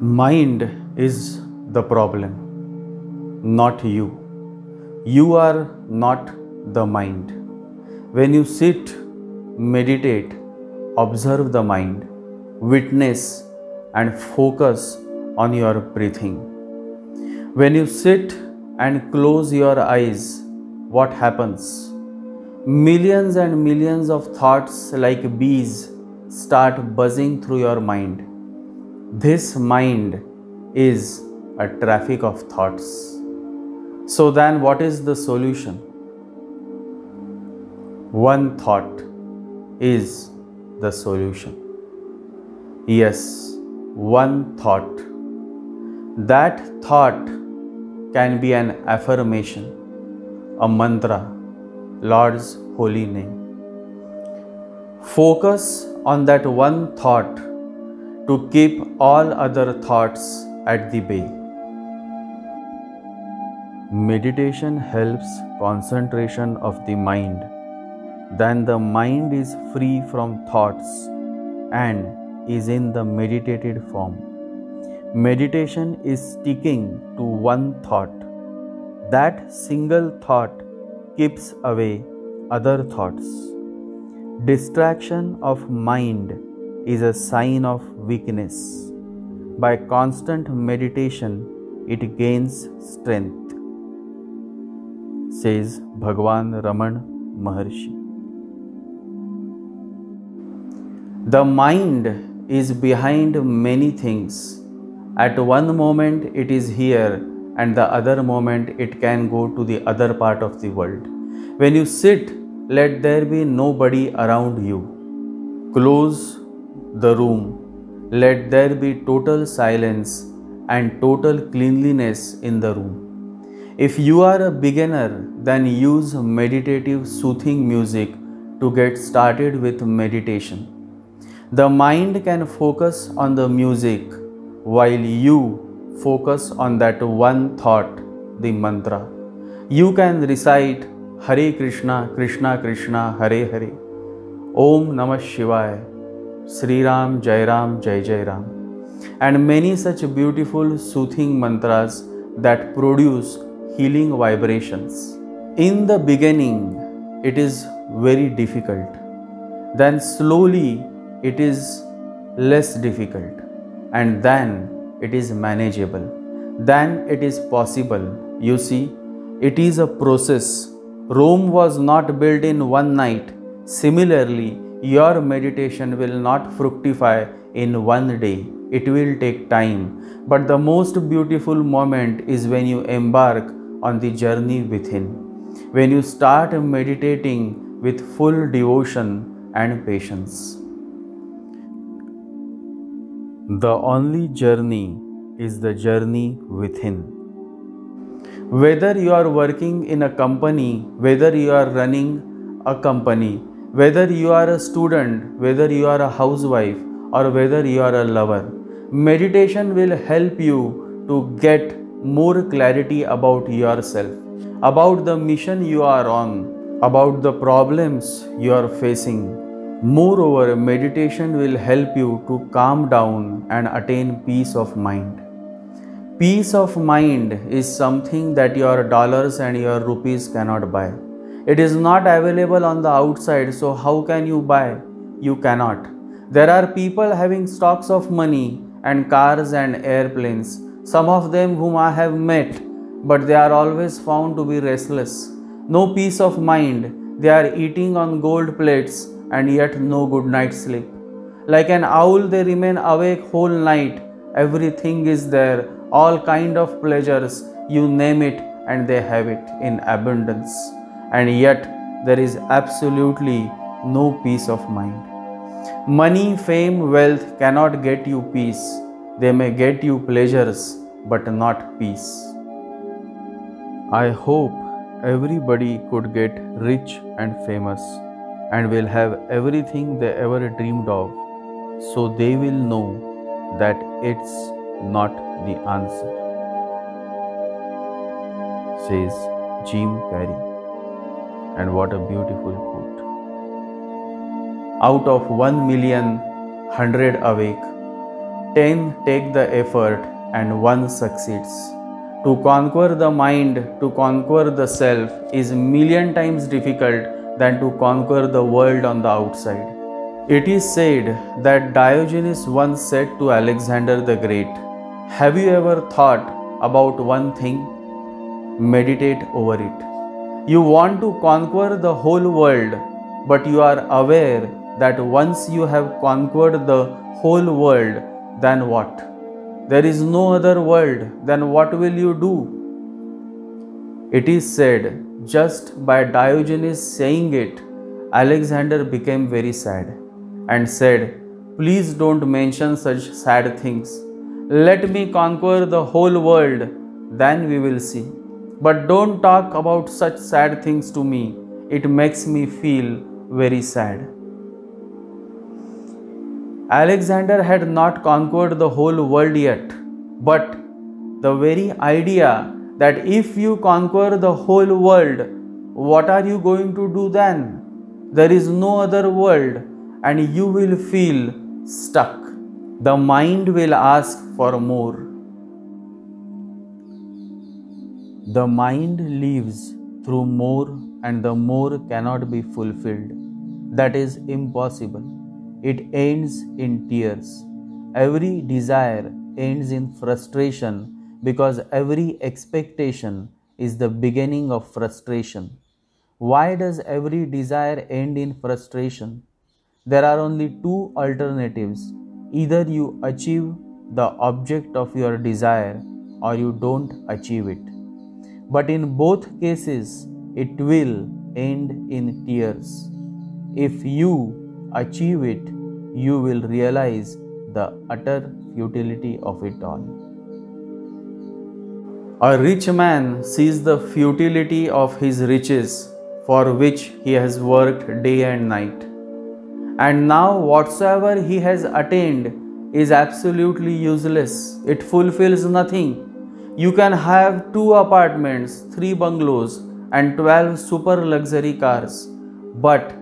Mind is the problem, not you. You are not the mind. When you sit, meditate, observe the mind, witness and focus on your breathing. When you sit and close your eyes, what happens? Millions and millions of thoughts like bees start buzzing through your mind. This mind is a traffic of thoughts. So then what is the solution? One thought is the solution. Yes, one thought. That thought can be an affirmation, a mantra, Lord's holy name. Focus on that one thought to keep all other thoughts at the bay. Meditation helps concentration of the mind. Then the mind is free from thoughts and is in the meditated form. Meditation is sticking to one thought. That single thought keeps away other thoughts. Distraction of mind is a sign of weakness. By constant meditation, it gains strength, says Bhagwan Raman Maharshi. The mind is behind many things. At one moment it is here, and the other moment it can go to the other part of the world. When you sit, let there be nobody around you. Close the room. Let there be total silence and total cleanliness in the room. If you are a beginner, then use meditative soothing music to get started with meditation. The mind can focus on the music while you focus on that one thought, the mantra. You can recite Hare Krishna, Krishna Krishna, Hare Hare, Om Namah Shivaya, Sri Ram, Jai Ram, Jai Jai Ram, and many such beautiful soothing mantras that produce healing vibrations. In the beginning, it is very difficult. Then slowly it is less difficult, and then it is manageable. Then it is possible. You see, it is a process. Rome was not built in one night. Similarly, your meditation will not fructify in one day. It will take time. But the most beautiful moment is when you embark on the journey within. When you start meditating with full devotion and patience. The only journey is the journey within. Whether you are working in a company, whether you are running a company, whether you are a student, whether you are a housewife, or whether you are a lover, meditation will help you to get more clarity about yourself, about the mission you are on, about the problems you are facing. Moreover, meditation will help you to calm down and attain peace of mind. Peace of mind is something that your dollars and your rupees cannot buy. It is not available on the outside, so how can you buy? You cannot. There are people having stocks of money and cars and airplanes, some of them whom I have met, but they are always found to be restless. No peace of mind. They are eating on gold plates and yet no good night's sleep. Like an owl, they remain awake whole night. Everything is there, all kind of pleasures, you name it, and they have it in abundance. And yet there is absolutely no peace of mind. Money, fame, wealth cannot get you peace. They may get you pleasures, but not peace. I hope everybody could get rich and famous and will have everything they ever dreamed of, so they will know that it's not the answer, says Jim Carrey. And what a beautiful quote. Out of 1,000,000, 100 awake, 10 take the effort and 1 succeeds. To conquer the mind, to conquer the self is million times difficult than to conquer the world on the outside. It is said that Diogenes once said to Alexander the Great, "Have you ever thought about one thing? Meditate over it. You want to conquer the whole world, but you are aware that once you have conquered the whole world, then what? There is no other world, then what will you do?" It is said, just by Diogenes saying it, Alexander became very sad and said, "Please don't mention such sad things. Let me conquer the whole world, then we will see. But don't talk about such sad things to me. It makes me feel very sad." Alexander had not conquered the whole world yet, but the very idea that if you conquer the whole world, what are you going to do then? There is no other world and you will feel stuck. The mind will ask for more. The mind lives through more and the more cannot be fulfilled. That is impossible. It ends in tears. Every desire ends in frustration because every expectation is the beginning of frustration. Why does every desire end in frustration? There are only two alternatives. Either you achieve the object of your desire or you don't achieve it. But in both cases, it will end in tears. If you achieve it, you will realize the utter futility of it all. A rich man sees the futility of his riches for which he has worked day and night. And now whatsoever he has attained is absolutely useless. It fulfills nothing. You can have 2 apartments, 3 bungalows and 12 super luxury cars, but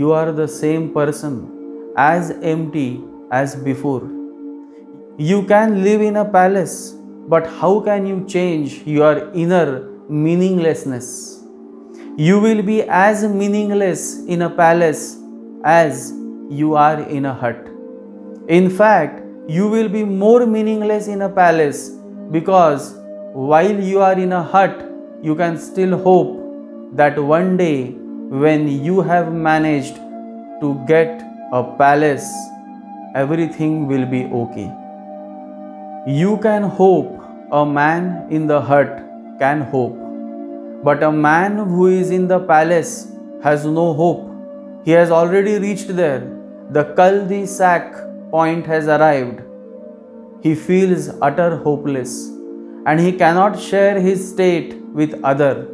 you are the same person, as empty as before. You can live in a palace, but how can you change your inner meaninglessness? You will be as meaningless in a palace as you are in a hut. In fact, you will be more meaningless in a palace because while you are in a hut, you can still hope that one day when you have managed to get a palace, everything will be okay. You can hope, a man in the hut can hope, but a man who is in the palace has no hope. He has already reached there. The cul-de-sac point has arrived. He feels utter hopeless and he cannot share his state with other.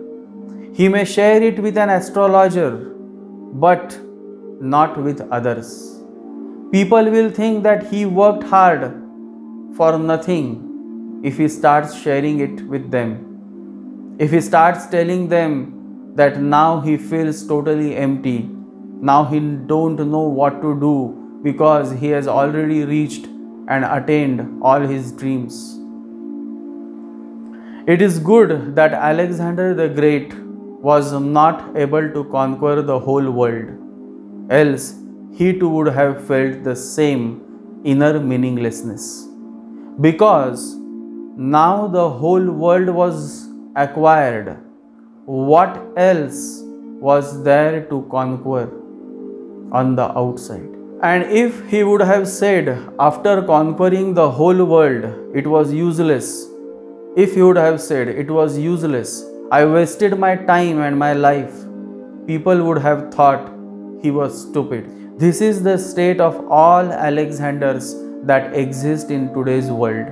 He may share it with an astrologer, but not with others. People will think that he worked hard for nothing if he starts sharing it with them. If he starts telling them that now he feels totally empty, now he don't know what to do because he has already reached and attained all his dreams. It is good that Alexander the Great was not able to conquer the whole world, else he too would have felt the same inner meaninglessness. Because now the whole world was acquired, what else was there to conquer on the outside? And if he would have said after conquering the whole world it was useless, if he would have said it was useless, I wasted my time and my life, people would have thought he was stupid. This is the state of all Alexanders that exist in today's world.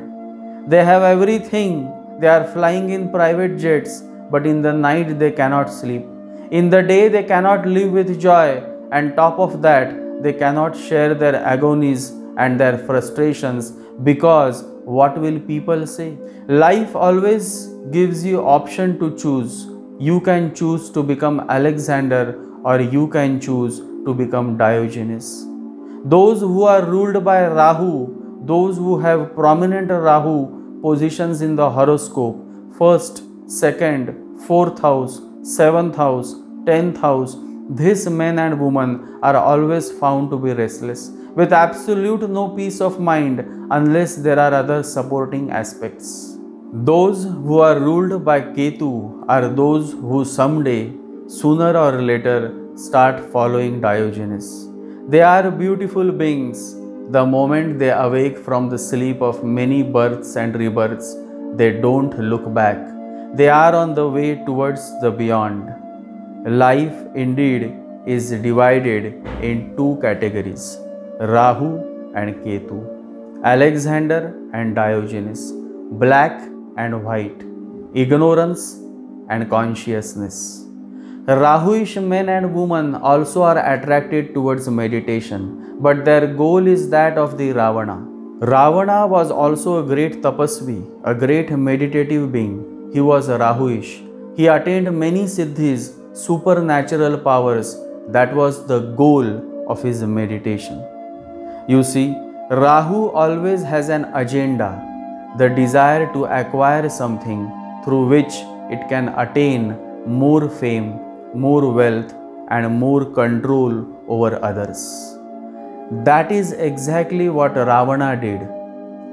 They have everything. They are flying in private jets, but in the night they cannot sleep. In the day they cannot live with joy, and top of that they cannot share their agonies and their frustrations because what will people say? Life always gives you option to choose. You can choose to become Alexander or you can choose to become Diogenes. Those who are ruled by Rahu those who have prominent Rahu positions in the horoscope, first, second, fourth house, seventh house, 10th house, these men and women are always found to be restless, with absolute no peace of mind unless there are other supporting aspects. Those who are ruled by Ketu are those who someday, sooner or later, start following Diogenes. They are beautiful beings. The moment they awake from the sleep of many births and rebirths, they don't look back. They are on the way towards the beyond. Life indeed is divided in two categories, Rahu and Ketu, Alexander and Diogenes, black and white, ignorance and consciousness. Rahuish men and women also are attracted towards meditation, but their goal is that of the Ravana. Ravana was also a great tapasvi, a great meditative being. He was Rahuish. He attained many siddhis, supernatural powers. That was the goal of his meditation. You see, Rahu always has an agenda, the desire to acquire something through which it can attain more fame, more wealth, and more control over others. That is exactly what Ravana did.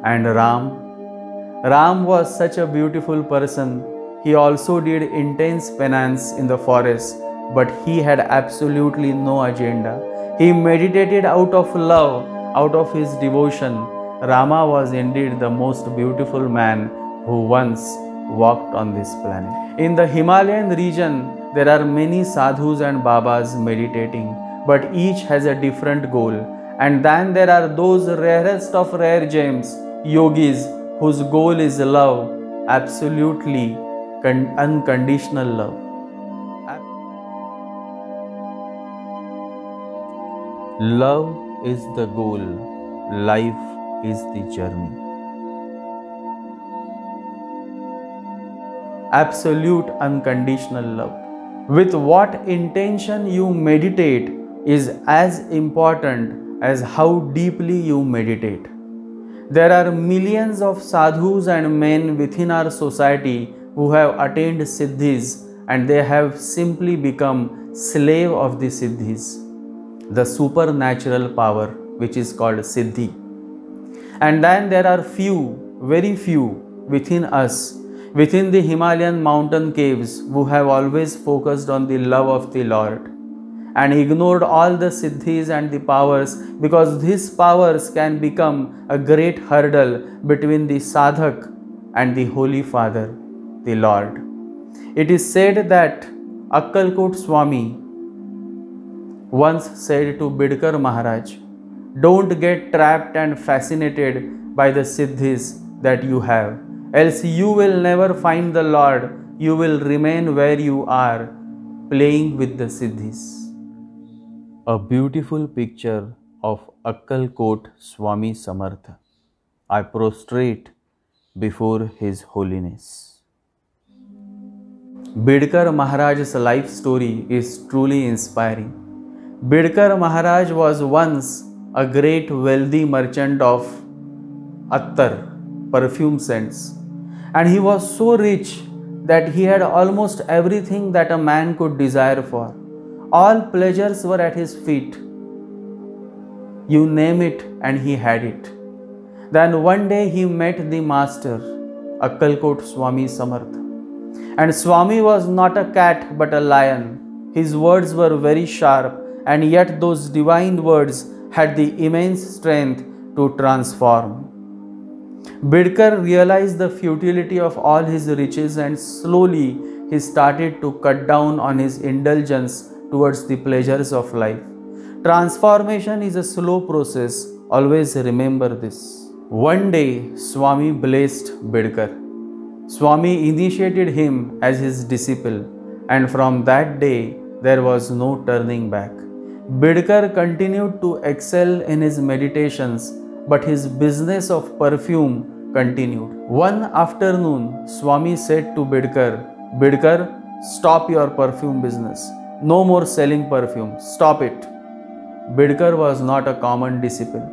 And Ram was such a beautiful person. He also did intense penance in the forest, but he had absolutely no agenda. He meditated out of love, out of his devotion. Rama was indeed the most beautiful man who once walked on this planet. In the Himalayan region, there are many sadhus and babas meditating, but each has a different goal. And then there are those rarest of rare gems, yogis, whose goal is love, absolutely unconditional love. Love is the goal, life is the journey. Absolute unconditional love. With what intention you meditate is as important as how deeply you meditate. There are millions of sadhus and men within our society who have attained siddhis, and they have simply become slave of the siddhis, the supernatural power which is called siddhi. And then there are few, very few within us, within the Himalayan mountain caves, who have always focused on the love of the Lord and ignored all the siddhis and the powers, because these powers can become a great hurdle between the sadhak and the Holy Father, the Lord. It is said that Akkalkot Swami once said to Bidkar Maharaj, "Don't get trapped and fascinated by the siddhis that you have, else you will never find the Lord. You will remain where you are, playing with the siddhis." A beautiful picture of Akkalkot Swami Samartha. I prostrate before His Holiness. Bidkar Maharaj's life story is truly inspiring. Bidkar Maharaj was once a great wealthy merchant of attar, perfume scents, and he was so rich that he had almost everything that a man could desire for. All pleasures were at his feet. You name it and he had it. Then one day he met the master, Akkalkot Swami Samartha. And Swami was not a cat but a lion. His words were very sharp, and yet those divine words had the immense strength to transform. Bidkar realized the futility of all his riches, and slowly he started to cut down on his indulgence towards the pleasures of life. Transformation is a slow process, always remember this. One day, Swami blessed Bidkar. Swami initiated him as his disciple, and from that day there was no turning back. Bidkar continued to excel in his meditations, but his business of perfume continued. One afternoon, Swami said to Bidkar, "Bidkar, stop your perfume business. No more selling perfume. Stop it." Bidkar was not a common disciple.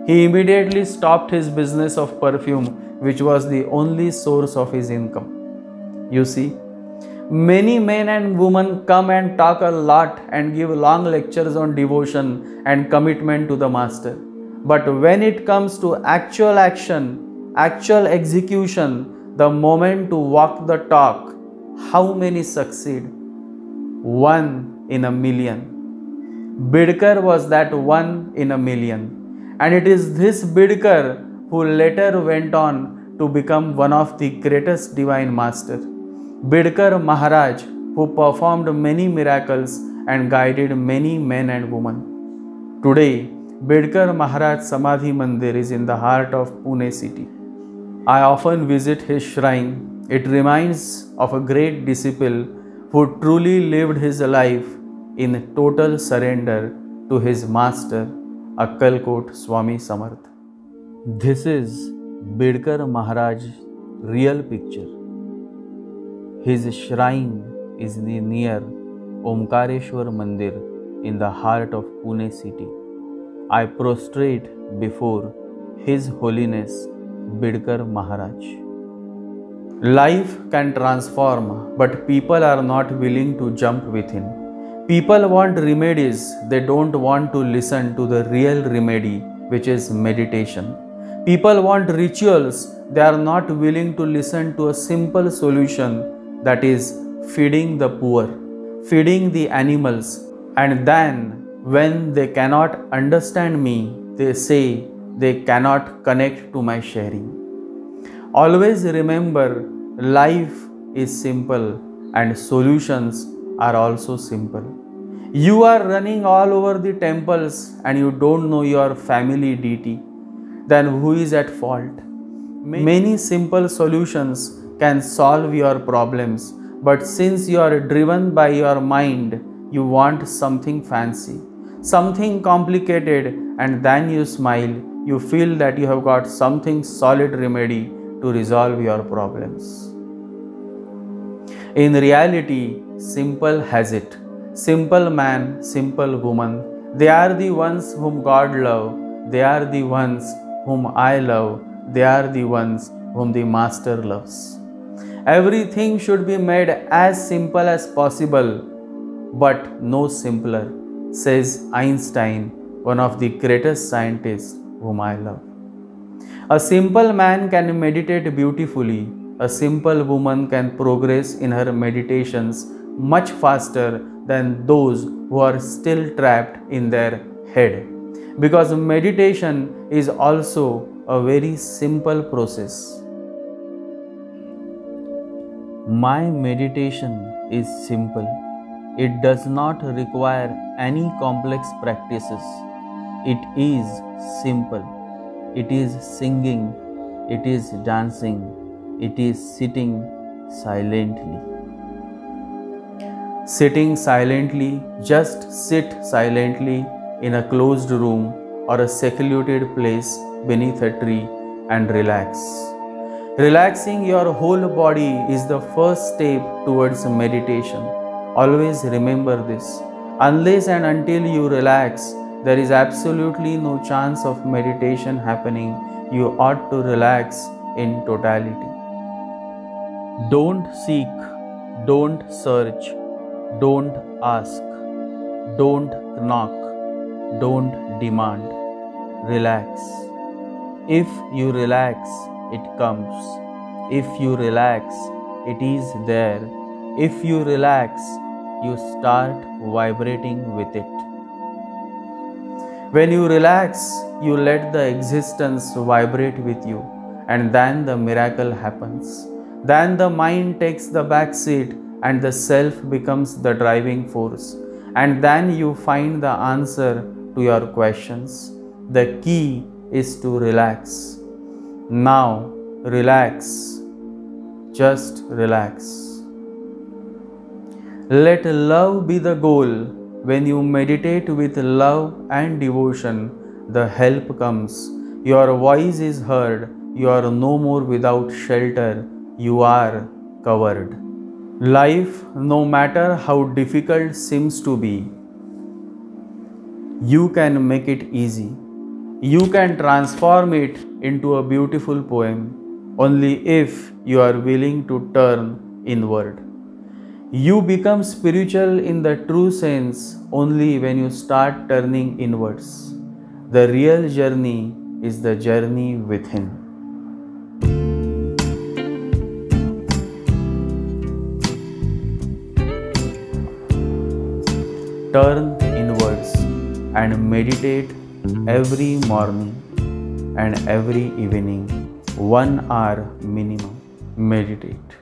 He immediately stopped his business of perfume, which was the only source of his income. You see, many men and women come and talk a lot and give long lectures on devotion and commitment to the Master. But when it comes to actual action, actual execution, the moment to walk the talk, how many succeed? 1 in a million. Bidkar was that 1 in a million. And it is this Bidkar who later went on to become one of the greatest divine masters. Bidkar Maharaj, who performed many miracles and guided many men and women. Today, Bidkar Maharaj Samadhi Mandir is in the heart of Pune city. I often visit his shrine. It reminds of a great disciple who truly lived his life in total surrender to his master, Akkalkot Swami Samarth. This is Bidkar Maharaj's real picture. His shrine is near Omkareshwar Mandir in the heart of Pune city. I prostrate before His Holiness Bidkar Maharaj. Life can transform, but people are not willing to jump within. People want remedies, they don't want to listen to the real remedy, which is meditation. People want rituals, they are not willing to listen to a simple solution, that is feeding the poor, feeding the animals. And then when they cannot understand me, they say they cannot connect to my sharing. Always remember, life is simple and solutions are also simple. You are running all over the temples and you don't know your family deity. Then who is at fault? Many simple solutions can solve your problems, but since you are driven by your mind, you want something fancy, something complicated, and then you smile, you feel that you have got something solid remedy to resolve your problems. In reality, simple has it. Simple man, simple woman, they are the ones whom God loves, they are the ones whom I love, they are the ones whom the Master loves. Everything should be made as simple as possible, but no simpler, says Einstein, one of the greatest scientists whom I love. A simple man can meditate beautifully. A simple woman can progress in her meditations much faster than those who are still trapped in their head. Because meditation is also a very simple process. My meditation is simple. It does not require any complex practices. It is simple. It is singing. It is dancing. It is sitting silently. Sitting silently, just sit silently in a closed room or a secluded place beneath a tree and relax. Relaxing your whole body is the first step towards meditation. Always remember this. Unless and until you relax, there is absolutely no chance of meditation happening. You ought to relax in totality. Don't seek, don't search, don't ask, don't knock, don't demand. Relax. If you relax, it comes. If you relax, it is there. If you relax, you start vibrating with it. When you relax, you let the existence vibrate with you, and then the miracle happens. Then the mind takes the back seat and the self becomes the driving force. And then you find the answer to your questions. The key is to relax. Now, relax. Just relax. Let love be the goal. When you meditate with love and devotion, the help comes. Your voice is heard. You are no more without shelter. You are covered. Life, no matter how difficult seems to be, you can make it easy. You can transform it into a beautiful poem only if you are willing to turn inward. You become spiritual in the true sense only when you start turning inwards. The real journey is the journey within. Turn inwards and meditate every morning and every evening, 1 hour minimum. Meditate.